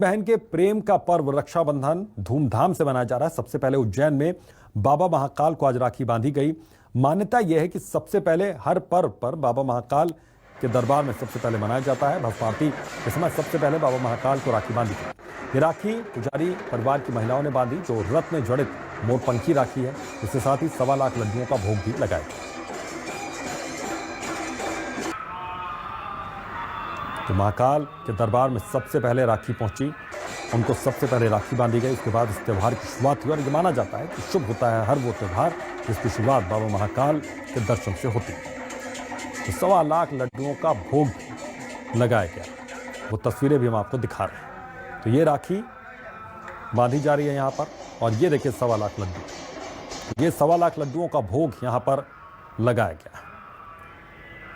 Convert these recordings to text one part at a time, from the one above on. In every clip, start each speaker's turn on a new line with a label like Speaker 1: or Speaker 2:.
Speaker 1: बहन के प्रेम का पर्व रक्षाबंधन धूमधाम से मनाया जा रहा है। सबसे पहले उज्जैन में बाबा महाकाल को आज राखी बांधी गई। मान्यता यह है कि सबसे पहले हर पर्व पर बाबा महाकाल के दरबार में सबसे पहले मनाया जाता है। भस्म आरती के समय सबसे पहले बाबा महाकाल को राखी बांधी गई। ये राखी पुजारी परिवार की महिलाओं ने बांधी, जो रथ में जड़ित मोरपंखी राखी है। इसके साथ ही 1.25 लाख लड्डुओं का भोग भी लगाया गया। तो महाकाल के दरबार में सबसे पहले राखी पहुंची, उनको सबसे पहले राखी बांधी गई। उसके बाद इस त्यौहार की शुरुआत हुई और ये माना जाता है कि शुभ होता है हर वो त्यौहार जिसकी शुरुआत बाबा महाकाल के दर्शन से होती है। तो 1.25 लाख लड्डुओं का भोग लगाया गया, वो तस्वीरें भी हम आपको दिखा रहे हैं। तो ये राखी बांधी जा रही है यहाँ पर, और ये देखिए 1.25 लाख लड्डू, ये 1.25 लाख लड्डुओं का भोग यहाँ पर लगाया गया।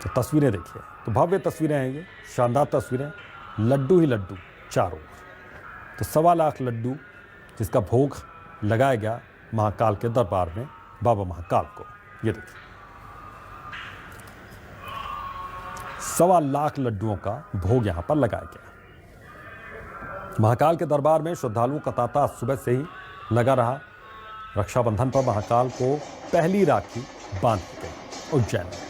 Speaker 1: तो तस्वीरें देखिए, तो भव्य तस्वीरें हैं, ये शानदार तस्वीरें, लड्डू ही लड्डू चारों। तो 1.25 लाख लड्डू जिसका भोग लगाया गया महाकाल के दरबार में बाबा महाकाल को। ये देखिए 1.25 लाख लड्डुओं का भोग यहाँ पर लगाया गया। महाकाल के दरबार में श्रद्धालुओं का तांता सुबह से ही लगा रहा। रक्षाबंधन पर महाकाल को पहली राखी बांधी गई उज्जैन में।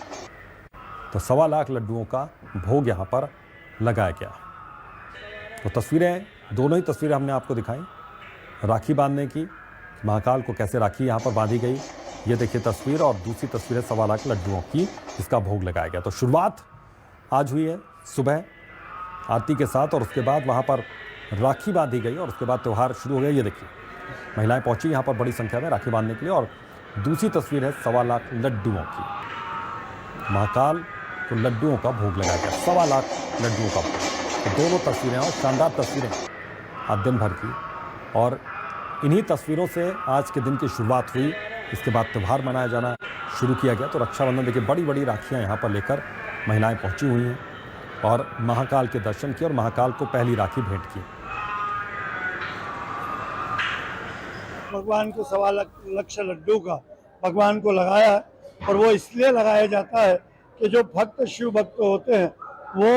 Speaker 1: तो 1.25 लाख लड्डुओं का भोग यहाँ पर लगाया गया। तो तस्वीरें, दोनों ही तस्वीरें हमने आपको दिखाई राखी बांधने की, महाकाल को कैसे राखी यहाँ पर बांधी गई। ये देखिए तस्वीर, और दूसरी तस्वीर है 1.25 लाख लड्डुओं की जिसका भोग लगाया गया। तो शुरुआत आज हुई है सुबह आरती के साथ, और उसके बाद वहाँ पर राखी बांधी गई और उसके बाद त्यौहार शुरू हो गया। ये देखिए महिलाएं पहुंची यहाँ पर बड़ी संख्या में राखी बांधने के लिए। और दूसरी तस्वीर है 1.25 लाख लड्डुओं की, महाकाल को लड्डुओं का भोग लगाया गया। 1.25 लाख लड्डुओं का भोग। तो दोनों तस्वीरें और शानदार तस्वीरें आज दिन भर की, और इन्हीं तस्वीरों से आज के दिन की शुरुआत हुई। इसके बाद त्यौहार मनाया जाना शुरू किया गया। तो रक्षाबंधन देखिए, बड़ी बड़ी राखियाँ यहाँ पर लेकर महिलाएं पहुंची हुई हैं और महाकाल के दर्शन किए और महाकाल को पहली राखी भेंट की।
Speaker 2: भगवान को 1.25 लाख लड्डू का भगवान को लगाया है, और वो इसलिए लगाया जाता है कि जो भक्त शिव भक्त होते हैं वो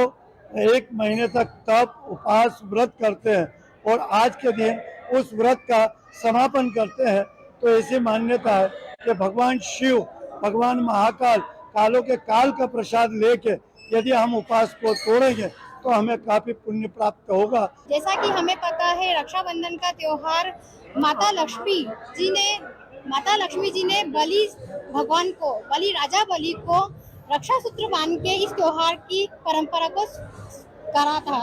Speaker 2: 1 महीने तक तप उपवास व्रत करते हैं, और आज के दिन उस व्रत का समापन करते हैं। तो ऐसी मान्यता है कि भगवान शिव, भगवान महाकाल, कालों के काल का प्रसाद लेके यदि हम उपवास को तोड़ेंगे तो हमें काफी पुण्य प्राप्त होगा।
Speaker 3: जैसा कि हमें पता है, रक्षाबंधन का त्योहार माता लक्ष्मी जी ने भगवान को राजा बलि को रक्षा सूत्र बांध के इस त्योहार की परंपरा को करा था,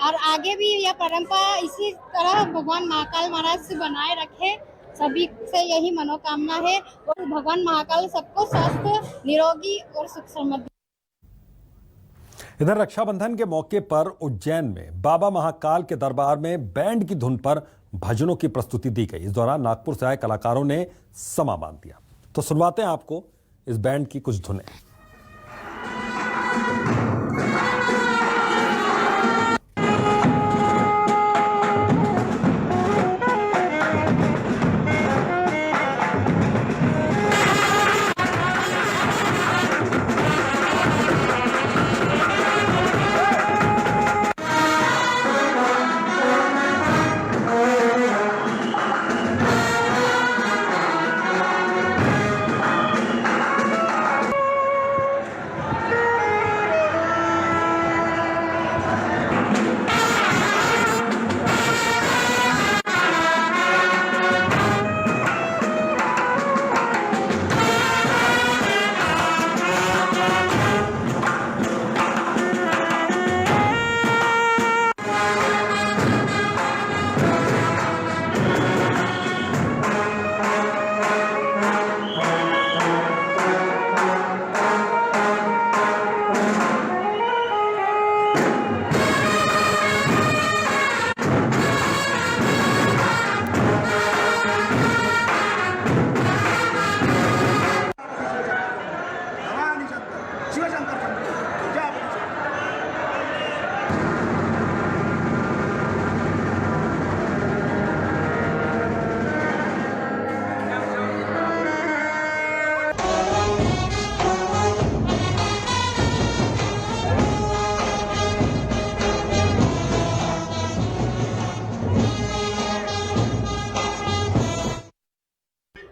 Speaker 3: और आगे भी यह परंपरा इसी तरह भगवान महाकाल महाराज से बनाए रखे। सभी से यही मनोकामना है, और भगवान महाकाल सबको स्वस्थ, निरोगी और सुख समृद्धि।
Speaker 1: इधर रक्षाबंधन के मौके पर उज्जैन में बाबा महाकाल के दरबार में बैंड की धुन पर भजनों की प्रस्तुति दी गई। इस दौरान नागपुर से आए कलाकारों ने समा बांध दिया। तो सुनवाते हैं आपको इस बैंड की कुछ धुनें।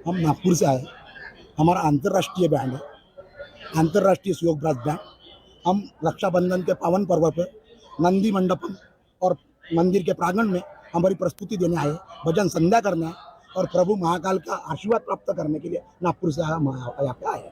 Speaker 4: हम नागपुर से आए। हमारा अंतर्राष्ट्रीय बैंड है, अंतर्राष्ट्रीय सहयोग ब्रास बैंड। हम रक्षाबंधन के पावन पर्व पे नंदी मंडपम और मंदिर के प्रांगण में हमारी प्रस्तुति देने आए, भजन संध्या करने आए और प्रभु महाकाल का आशीर्वाद प्राप्त करने के लिए नागपुर से हम यहाँ पे आए।